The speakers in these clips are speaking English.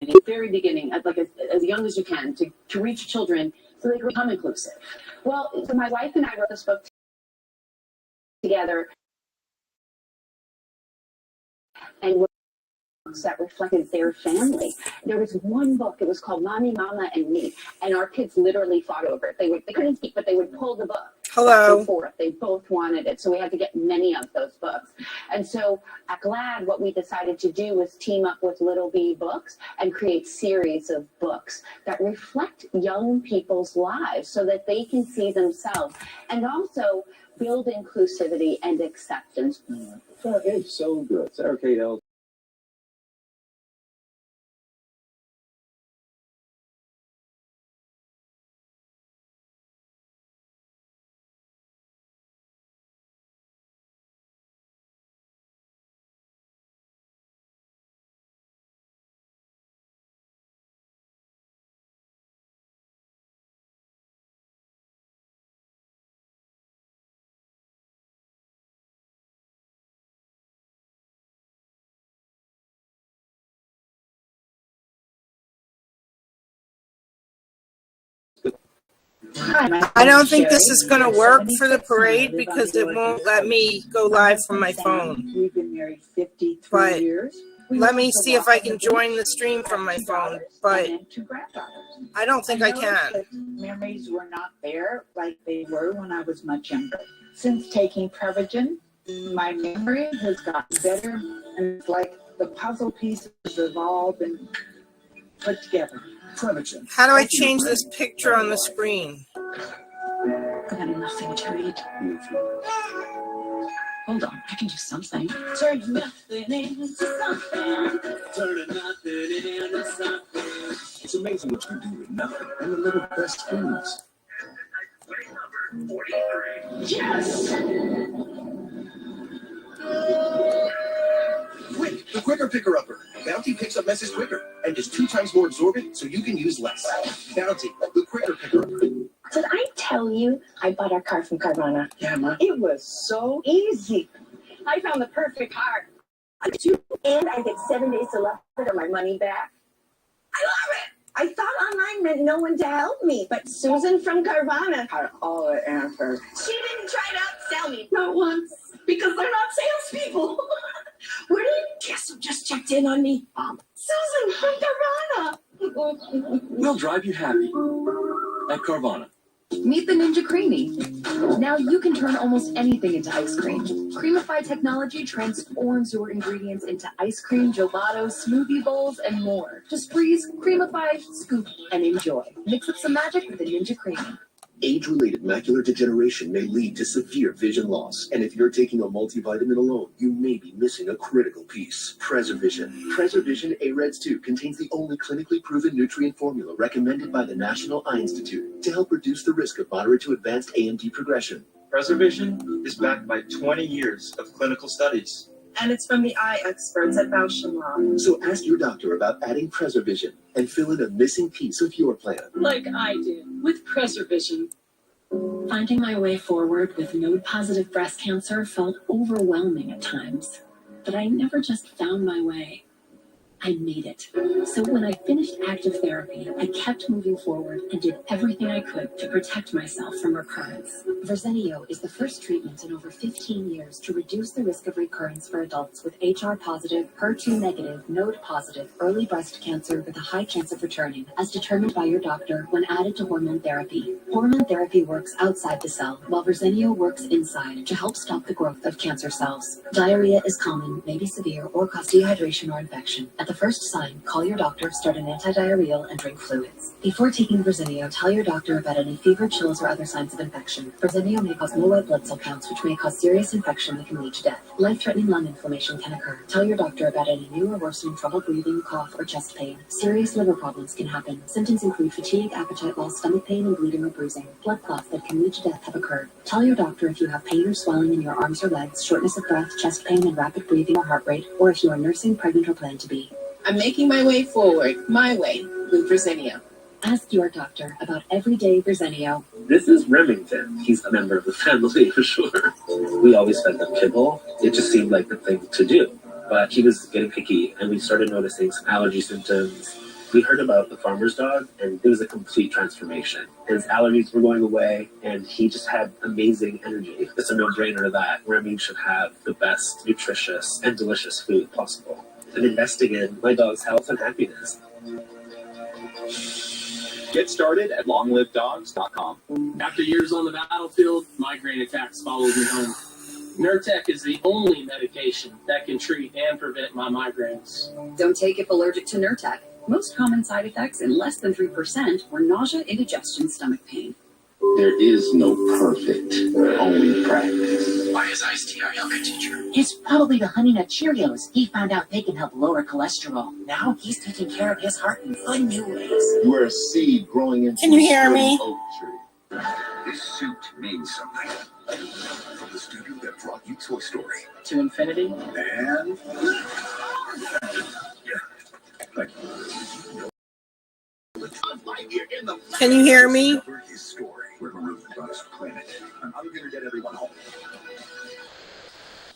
the very beginning, as young as you can, to reach children so they can become inclusive? Well, so my wife and I wrote this book together, and books that reflected their family. There was one book, it was called Mommy, Mama, and Me, and our kids literally fought over it. They couldn't speak, but they would pull the book. Hello. They both wanted it, so we had to get many of those books. And so at GLAAD, what we decided to do was team up with Little Bee Books and create series of books that reflect young people's lives so that they can see themselves and also build inclusivity and acceptance. It's so good. Sarah Kate L. I don't think this is going to work for the parade because it won't let me go live from my phone. We've been married 53 But years. let me see if I can join the stream from my phone, but I don't think I can. Memories were not there like they were when I was much younger. Since taking Prevagen, my memory has gotten better, and it's like the puzzle pieces have all been put together. Prevagen. How do I change this picture on the screen? I got nothing to read. Hold on, I can do something. Turn nothing into something. Turning nothing into something. It's amazing what you can do with nothing and the little best foods. Yes! Quick, the quicker picker-upper. Bounty picks up messes quicker and is 2 times more absorbent, so you can use less. Bounty, the quicker picker-upper. Did I tell you I bought our car from Carvana? Yeah, Ma. It was so easy. I found the perfect car. And I get 7 days to left or my money back. I love it. I thought online meant no one to help me, but Susan from Carvana Had all the answers. she didn't try to outsell me. Not once, because they're not salespeople. Where did you guess who just checked in on me? Susan from Carvana. We'll drive you happy at Carvana. Meet the Ninja Creamy. Now you can turn almost anything into ice cream. Creamify technology transforms your ingredients into ice cream, gelato, smoothie bowls, and more. Just freeze, creamify, scoop, and enjoy. Mix up some magic with the Ninja Creamy. Age-related macular degeneration may lead to severe vision loss, and if you're taking a multivitamin alone, you may be missing a critical piece. Preservision. Preservision AREDS 2 contains the only clinically proven nutrient formula recommended by the National Eye Institute to help reduce the risk of moderate to advanced AMD progression. Preservision is backed by 20 years of clinical studies. And it's from the eye experts at Bausch & Lomb. So ask your doctor about adding Preservision and fill in a missing piece of your plan. Like I do with Preservision. Finding my way forward with node-positive breast cancer felt overwhelming at times, but I never just found my way. I made it. So when I finished active therapy, I kept moving forward and did everything I could to protect myself from recurrence. Verzenio is the first treatment in over 15 years to reduce the risk of recurrence for adults with HR-positive, HER2-negative, node-positive, early breast cancer with a high chance of returning, as determined by your doctor when added to hormone therapy. Hormone therapy works outside the cell, while Verzenio works inside to help stop the growth of cancer cells. Diarrhea is common, may be severe, or cause dehydration or infection. At the first sign, call your doctor, start an antidiarrheal, and drink fluids. Before taking Verzenio, tell your doctor about any fever, chills, or other signs of infection. Verzenio may cause low white blood cell counts, which may cause serious infection that can lead to death. Life-threatening lung inflammation can occur. Tell your doctor about any new or worsening trouble breathing, cough, or chest pain. Serious liver problems can happen. Symptoms include fatigue, appetite loss, stomach pain, and bleeding or bruising. Blood clots that can lead to death have occurred. Tell your doctor if you have pain or swelling in your arms or legs, shortness of breath, chest pain, and rapid breathing or heart rate, or if you are nursing, pregnant, or plan to be. I'm making my way forward, my way, with Verzenio. Ask your doctor about everyday Verzenio. This is Remington. He's a member of the family for sure. We always fed them kibble. It just seemed like the thing to do. But he was getting picky, and we started noticing some allergy symptoms. We heard about the farmer's dog, and it was a complete transformation. His allergies were going away, and he just had amazing energy. It's a no-brainer that Remy should have the best, nutritious, and delicious food possible. I'm investing in my dog's health and happiness. Get started at longlivedogs.com. After years on the battlefield, migraine attacks followed me home. Nurtec is the only medication that can treat and prevent my migraines. Don't take if allergic to Nurtec. Most common side effects in less than 3% were nausea, indigestion, stomach pain. There is no perfect, only practice. Why is Ice-T our yoga teacher? It's probably the Honey Nut Cheerios. He found out they can help lower cholesterol. Now he's taking care of his heart in fun new ways. You are a seed growing into Can you hear me? oak tree. This suit means something. From the studio that brought you Toy Story. To infinity? And... Thank you. Can you hear me? His story. We're marooned on this planet. I'm gonna get everyone home.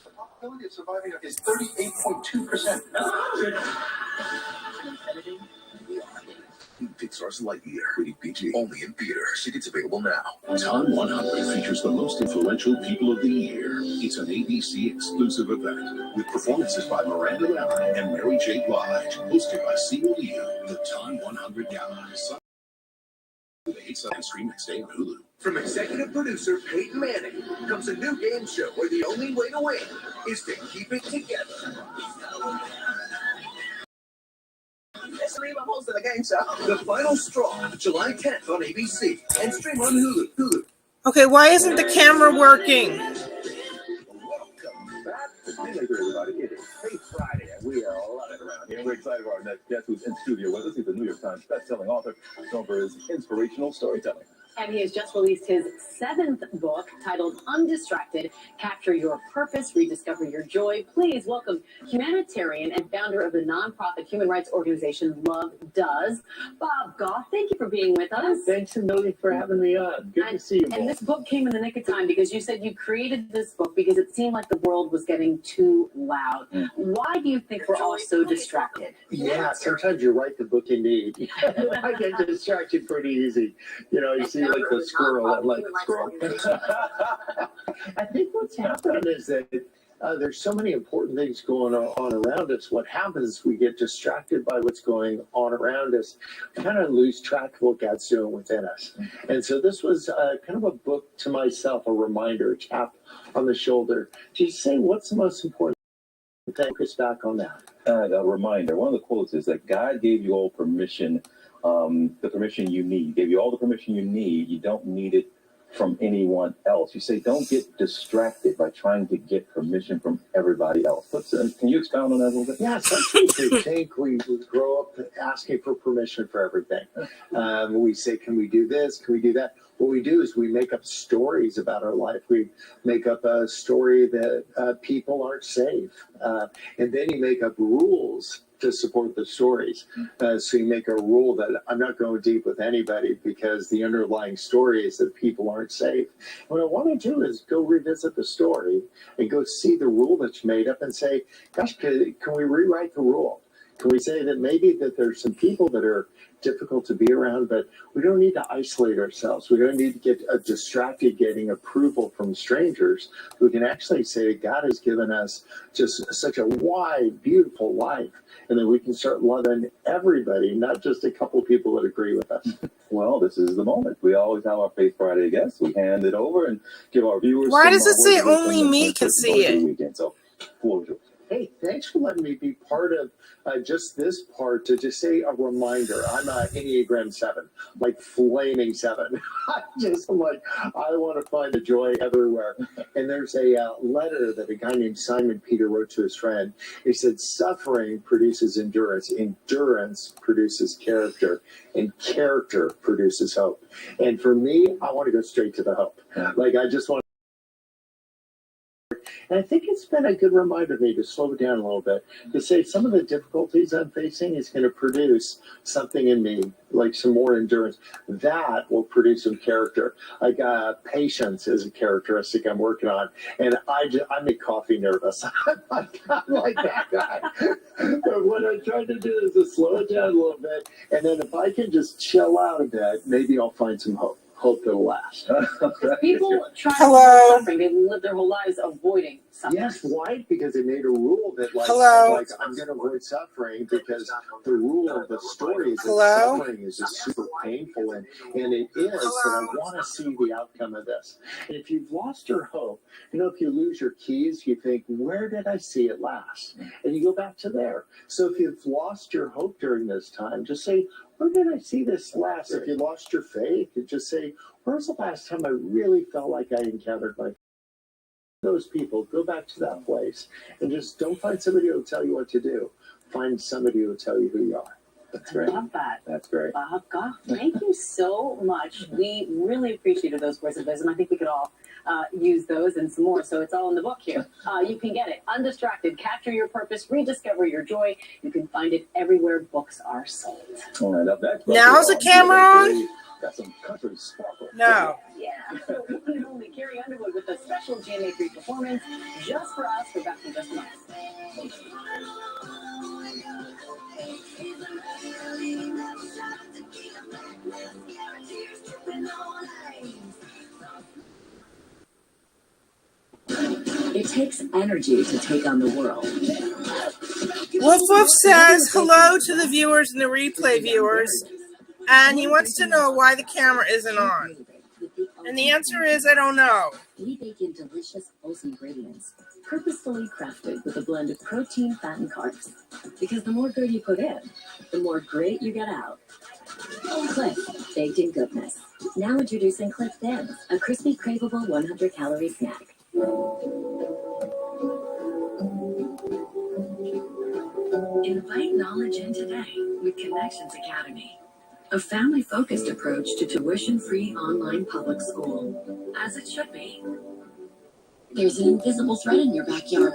The probability of surviving is 38.2%. Pixar's Lightyear, rated PG, only in theaters. Tickets available now. Time 100 features the most influential people of the year. It's an ABC exclusive event with performances by Miranda Lambert and Mary J. Blige, hosted by Simu Liu. The Time 100 Gala. And stream next day on Hulu. From executive producer Peyton Manning comes a new game show where the only way to win is to keep it together. It's me, I'm hosting the game show. The Final Straw, July 10th on ABC and stream on Hulu. Okay, why isn't the camera working? Welcome back to Dinner, everybody. It is Faith Friday, and we are live around here. We're excited about our next guest who's in studio with us. He's the New York Times best-selling author, known for his inspirational storytelling. And he has just released his 7th book titled Undistracted, Capture Your Purpose, Rediscover Your Joy. Please welcome humanitarian and founder of the nonprofit human rights organization Love Does, Bob Goff. Thank you for being with us. Thanks a million for having me on. Good to see you, And this book came in the nick of time because you said you created this book because it seemed like the world was getting too loud. Why do you think we're all so distracted? Yeah, sometimes you write the book you need. I get distracted pretty easy. You know, you see like the squirrel that like squirrel. I think what's happened is that there's so many important things going on around us. What happens is we get distracted by what's going on around us. We kind of lose track of what God's doing within us. And so this was kind of a book to myself, a reminder, a tap on the shoulder to say what's the most important thing. Focus back on that. A reminder. One of the quotes is that God gave you all permission, the permission you need. He gave you all the permission you need. You don't need it from anyone else. You say, don't get distracted by trying to get permission from everybody else. Can you expound on that a little bit? Yeah, sometimes we think we grow up asking for permission for everything. We say, can we do this? Can we do that? What we do is we make up stories about our life. We make up a story that people aren't safe. And then you make up rules to support the stories. So you make a rule that I'm not going deep with anybody because the underlying story is that people aren't safe. What I want to do is go revisit the story and go see the rule that's made up and say, gosh, can we rewrite the rule? Can we say that maybe that there's some people that are difficult to be around, but we don't need to isolate ourselves. We don't need to get distracted getting approval from strangers. We can actually say that God has given us just such a wide, beautiful life, and that we can start loving everybody, not just a couple people that agree with us. Well, this is the moment. We always have our Faith Friday guests. We hand it over and give our viewers. Why does it say only me can see it? Weekend. So, floor is yours. Hey, thanks for letting me be part of just this part to just say a reminder. I'm Enneagram 7, like flaming 7. I'm like, I want to find the joy everywhere. And there's a letter that a guy named Simon Peter wrote to his friend. He said, suffering produces endurance. Endurance produces character. And character produces hope. And for me, I want to go straight to the hope. Like, I just want. And I think it's been a good reminder to me to slow it down a little bit, to say some of the difficulties I'm facing is going to produce something in me, like some more endurance. That will produce some character. I got patience as a characteristic I'm working on. And I make coffee nervous. I'm not like that guy. But what I'm trying to do is to slow it down a little bit. And then if I can just chill out a bit, maybe I'll find some hope. Hope that'll last. People try Hello? to avoid suffering. They live their whole lives avoiding suffering. Yes, why? Because they made a rule that Hello? like I'm going to avoid suffering because the rule of the story is that Hello? suffering is just super painful, and it is. But I want to see the outcome of this. And if you've lost your hope, if you lose your keys, you think, where did I see it last? And you go back to there. So if you've lost your hope during this time, just say, where did I see this last? If you lost your faith, you just say, where's the last time I really felt like I encountered my those people? Go back to that place and just don't find somebody who will tell you what to do. Find somebody who will tell you who you are. That's great. I love that. That's great. Bob Goff, thank you so much. We really appreciated those words of wisdom. I think we could all use those and some more. So it's all in the book here. You can get it. Undistracted, Capture Your Purpose, Rediscover Your Joy. You can find it everywhere books are sold. All right, up next. Now's the camera on? Got some country sparkle. No. Yeah, so one and only Carrie Underwood with a special GMA3 performance just for us. We're back in just a moment. It takes energy to take on the world. Woof Woof says hello to the viewers and the replay viewers, and he wants to know why the camera isn't on. And the answer is, I don't know. We bake in delicious, wholesome ingredients, purposefully crafted with a blend of protein, fat, and carbs. Because the more good you put in, the more great you get out. Cliff, baked in goodness. Now introducing Cliff Thins, a crispy, craveable 100-calorie snack. Invite knowledge in today with Connections Academy, a family-focused approach to tuition-free online public school, as it should be. There's an invisible threat in your backyard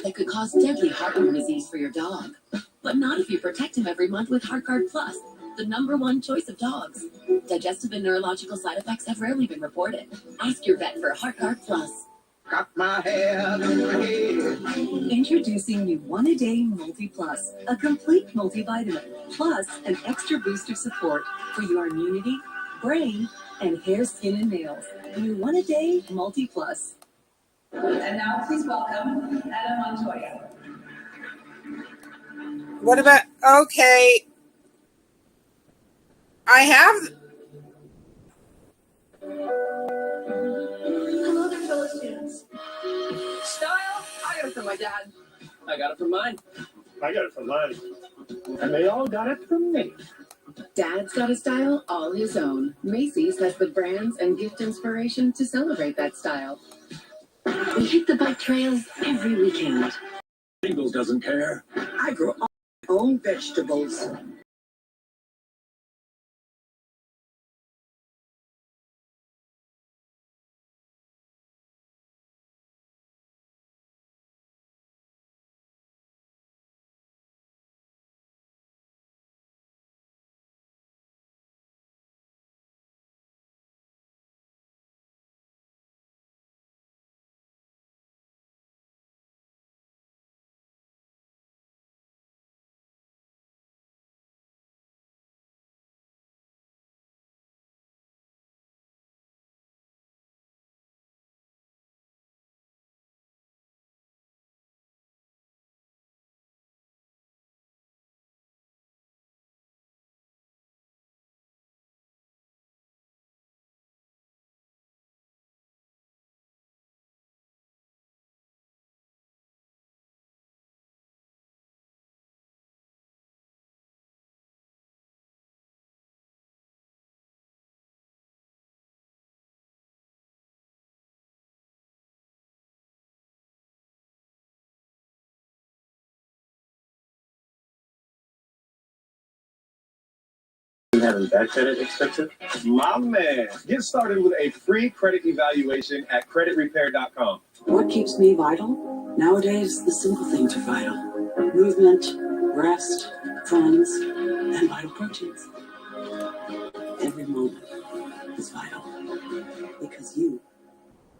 that could cause deadly heartworm disease for your dog. But not if you protect him every month with HeartGuard Plus, the #1 choice of dogs. Digestive and neurological side effects have rarely been reported. Ask your vet for HeartGuard Plus. Got my hair in my head. Introducing new One-A-Day Multi Plus, a complete multivitamin, plus an extra boost of support for your immunity, brain, and hair, skin, and nails. New One-A-Day Multi Plus. And now please welcome Adam Montoya. What about, okay. I have. Hello there, fellow students. Style, I got it from my dad. I got it from mine. I got it from mine. And they all got it from me. Dad's got a style all his own. Macy's has the brands and gift inspiration to celebrate that style. We hit the bike trails every weekend. Pringles doesn't care. I grow my own vegetables. having bad credit expensive? My man. Get started with a free credit evaluation at creditrepair.com. What keeps me vital? Nowadays, the simple things are vital. Movement, rest, friends, and vital proteins. Every moment is vital because you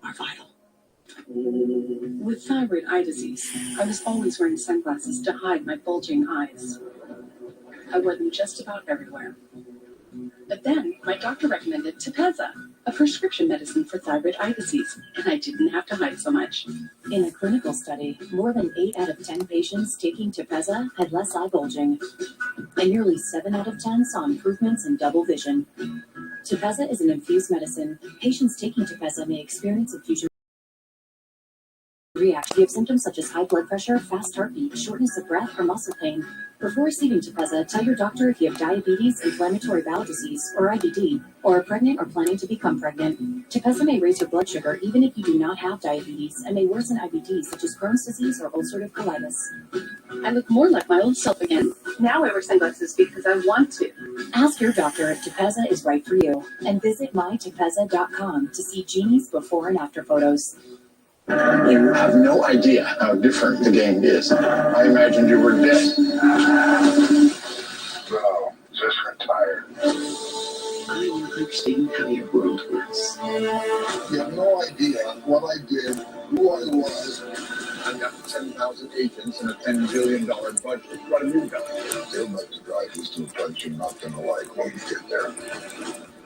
are vital. With thyroid eye disease, I was always wearing sunglasses to hide my bulging eyes. I wore them just about everywhere. But then my doctor recommended Tepezza, a prescription medicine for thyroid eye disease, and I didn't have to hide so much. In a clinical study, more than 8 out of 10 patients taking Tepezza had less eye bulging, and nearly 7 out of 10 saw improvements in double vision. Tepezza is an infused medicine. Patients taking Tepezza may experience infusion reaction. You have symptoms such as high blood pressure, fast heartbeat, shortness of breath, or muscle pain. Before receiving Tepezza, tell your doctor if you have diabetes, inflammatory bowel disease, or IBD, or are pregnant or planning to become pregnant. Tepezza may raise your blood sugar even if you do not have diabetes and may worsen IBD such as Crohn's disease or ulcerative colitis. I look more like my old self again. Now I wear sunglasses because I want to. Ask your doctor if Tepezza is right for you and visit mytepezza.com to see Jeannie's before and after photos. You have no idea how different the game is. I imagined you were dead. No, just retired. I want to understand how your world works. You have no idea what I did, who I was. I've got 10,000 agents and a $10 billion budget. What a new guy. They'll make the drive this to a place you're not going to like when you get there.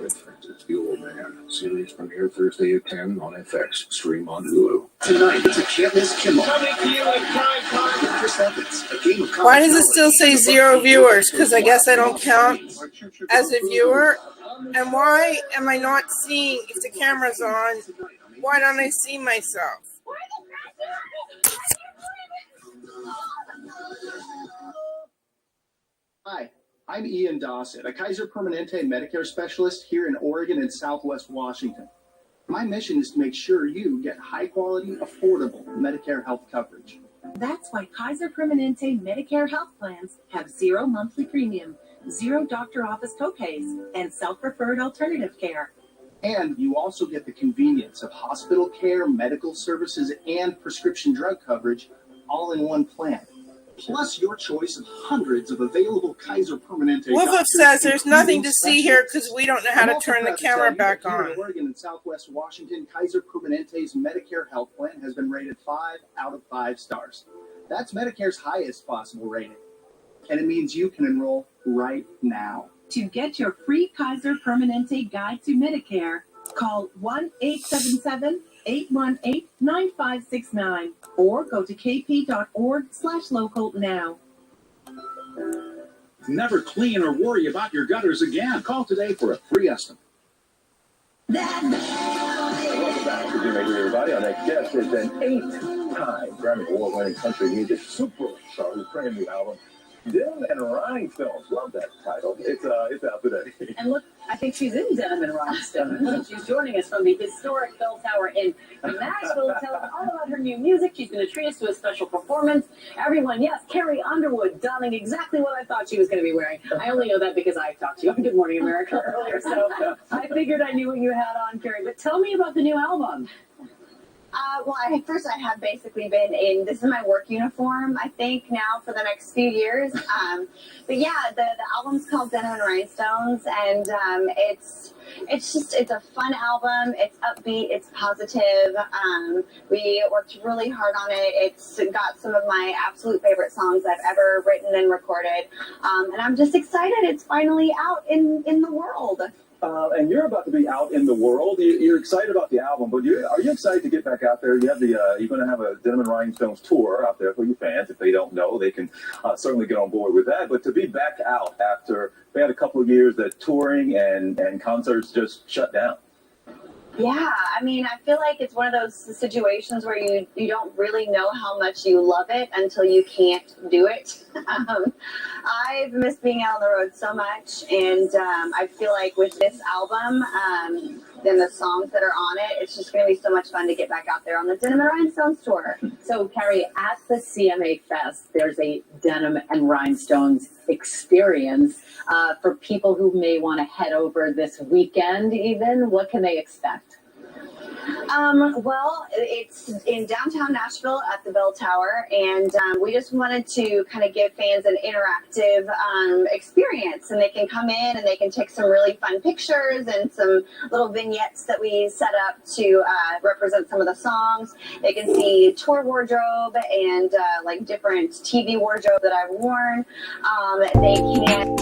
It's The Old Man. Series premiere Thursday at 10 on FX. Stream on Hulu. Tonight, it's a can't miss Kimmel. Coming to you in prime time. Chris Evans, a game of Why does it still say 0 viewers? Because I guess I don't count as a viewer. And why am I not seeing, if the camera's on, why don't I see myself? Hi, I'm Ian Dossett, a Kaiser Permanente Medicare specialist here in Oregon and Southwest Washington. My mission is to make sure you get high-quality, affordable Medicare health coverage. That's why Kaiser Permanente Medicare health plans have 0 monthly premium, 0 doctor office copays, and self-referred alternative care. And you also get the convenience of hospital care, medical services, and prescription drug coverage all in one plan. Plus your choice of hundreds of available Kaiser Permanente Wolf says there's nothing to see here because we don't know how to turn the camera back Here on. in Oregon and Southwest Washington, Kaiser Permanente's Medicare health plan has been rated 5 out of 5 stars. That's Medicare's highest possible rating. And it means you can enroll right now. To get your free Kaiser Permanente Guide to Medicare, call 1-877-818-9569 or go to kp.org/local now. Never clean or worry about your gutters again. Call today for a free estimate. Welcome back to Jimmy Maker, everybody. Our next guest is an 8-time Grammy Award-winning country music superstar whose brand new album, Denim and Rhinestones. Love that title. It's out today. And look, I think she's in Denim and Rhinestones. She's joining us from the historic Bell Tower in Nashville to tell us all about her new music. She's going to treat us to a special performance. Everyone, yes, Carrie Underwood donning exactly what I thought she was going to be wearing. I only know that because I talked to you on Good Morning America earlier, so I figured I knew what you had on, Carrie. But tell me about the new album. Well, I have basically been in, this is my work uniform, I think, now for the next few years. But yeah, the album's called Denim and Rhinestones, and it's a fun album. It's upbeat, it's positive. We worked really hard on it. It's got some of my absolute favorite songs I've ever written and recorded. And I'm just excited it's finally out in the world. And you're about to be out in the world. You're excited about the album, but are you excited to get back out there? You have you're going to have a Denim and Rhinestones tour out there for your fans. If they don't know, they can certainly get on board with that. But to be back out after we had a couple of years that touring and concerts just shut down. Yeah, I mean, I feel like it's one of those situations where you don't really know how much you love it until you can't do it. I've missed being out on the road so much, and I feel like with this album, than the songs that are on it. It's just going to be so much fun to get back out there on the Denim and Rhinestones tour. So, Carrie, at the CMA Fest, there's a Denim and Rhinestones experience for people who may want to head over this weekend even. What can they expect? Well, it's in downtown Nashville at the Bell Tower, and we just wanted to kind of give fans an interactive experience, and they can come in and they can take some really fun pictures and some little vignettes that we set up to represent some of the songs. They can see tour wardrobe and like different TV wardrobe that I've worn. They can